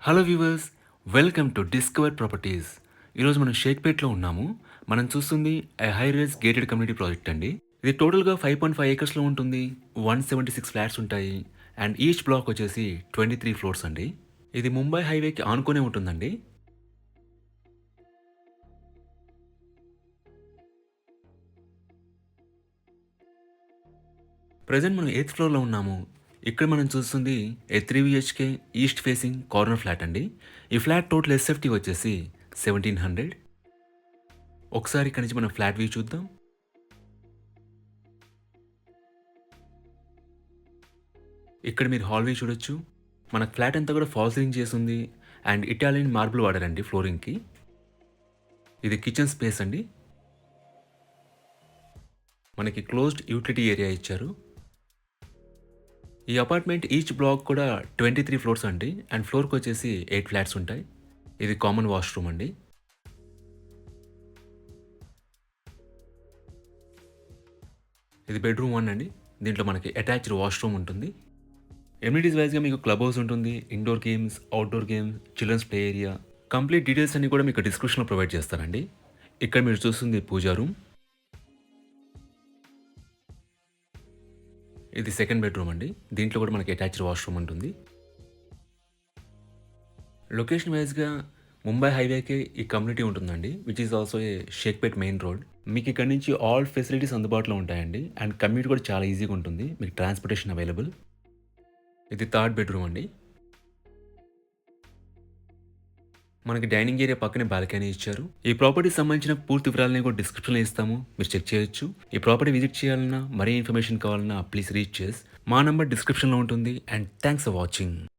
Hello viewers, welcome to discover properties. ఈరోజు మనం షేక్పేట్లో ఉన్నాము. మనం చూస్తుంది high rise gated community project అండి. ఇది టోటల్గా 5.5 ఏకర్స్లో ఉంటుంది. 176 ఫ్లాట్స్ ఉంటాయి. అండ్ ఈచ్ బ్లాక్ వచ్చేసి 23 ఫ్లోర్స్ అండి. ఇది ముంబై హైవేకి ఆనుకునే ఉంటుందండి. ప్రజెంట్ మనం 8th ఫ్లోర్లో ఉన్నాము. ఇక్కడ మనం చూస్తుంది 3 BHK east facing corner flat అండి. ఈ ఫ్లాట్ టోటల్ ఎస్ఎఫ్టీ వచ్చేసి 1700. ఒకసారి ఇక్కడి నుంచి మనం ఫ్లాట్ వ్యూ చూద్దాం. ఇక్కడ మీరు హాల్వే చూడొచ్చు. మన ఫ్లాట్ అంతా కూడా ఫాల్ సీలింగ్ చేసుంది. అండ్ ఇటాలియన్ మార్బుల్ వాడారండి ఫ్లోరింగ్‌కి. ఇది కిచెన్ స్పేస్ అండి. మనకి క్లోజ్డ్ యూటిలిటీ ఏరియా ఇచ్చారు. ఈ అపార్ట్మెంట్ ఈచ్ బ్లాక్ కూడా 23 ఫ్లోర్స్ అండి. అండ్ ఫ్లోర్‌కొచ్చేసి 8 ఫ్లాట్స్ ఉంటాయి. ఇది కామన్ వాష్‌రూమ్ అండి. ఇది బెడ్‌రూమ్ 1 అండి. దీంట్లో మనకి అటాచ్డ్ వాష్‌రూమ్ ఉంటుంది. ఎమ్యూనిటీస్ వైస్‌గా మీకు క్లబ్ హౌస్ ఉంటుంది. Indoor games, outdoor games, childrens play area, complete details అన్నీ కూడా మీకు డిస్క్రిప్షన్‌లో ప్రొవైడ్ చేస్తానండి. ఇక్కడ మీరు చూస్తుంది పూజా రూమ్. ఇది సెకండ్ బెడ్‌రూమ్ అండి. దీంట్లో కూడా మనకి అటాచ్డ్ వాష్‌రూమ్ ఉంటుంది. లొకేషన్ వైస్‌గా ముంబై హైవేకే ఈ కమ్యూనిటీ ఉంటుందండి. Which is also a Shaikpet main road. మీకు ఇక్కడి నుంచి ఆల్ ఫెసిలిటీస్ అందుబాటులో ఉంటాయండి. అండ్ కమ్యూట్ కూడా చాలా ఈజీగా ఉంటుంది. మీకు ట్రాన్స్‌పోర్టేషన్ అవైలబుల్. ఇది థర్డ్ బెడ్‌రూమ్ అండి. మనకి డైనింగ్ ఏరియా పక్కనే బాల్కనీ ఇచ్చారు. ఈ ప్రాపర్టీకి సంబంధించిన పూర్తి వివరాలని కూడా డిస్క్రిప్షన్‌లో ఇస్తాము. మీరు చెక్ చేయొచ్చు. ఈ ప్రాపర్టీ విజిట్ చేయాలన్నా, మరీ ఇన్ఫర్మేషన్ కావాలన్నా ప్లీజ్ రీచ్ చేస్. మా నంబర్ డిస్క్రిప్షన్‌లో ఉంటుంది. And thanks for watching.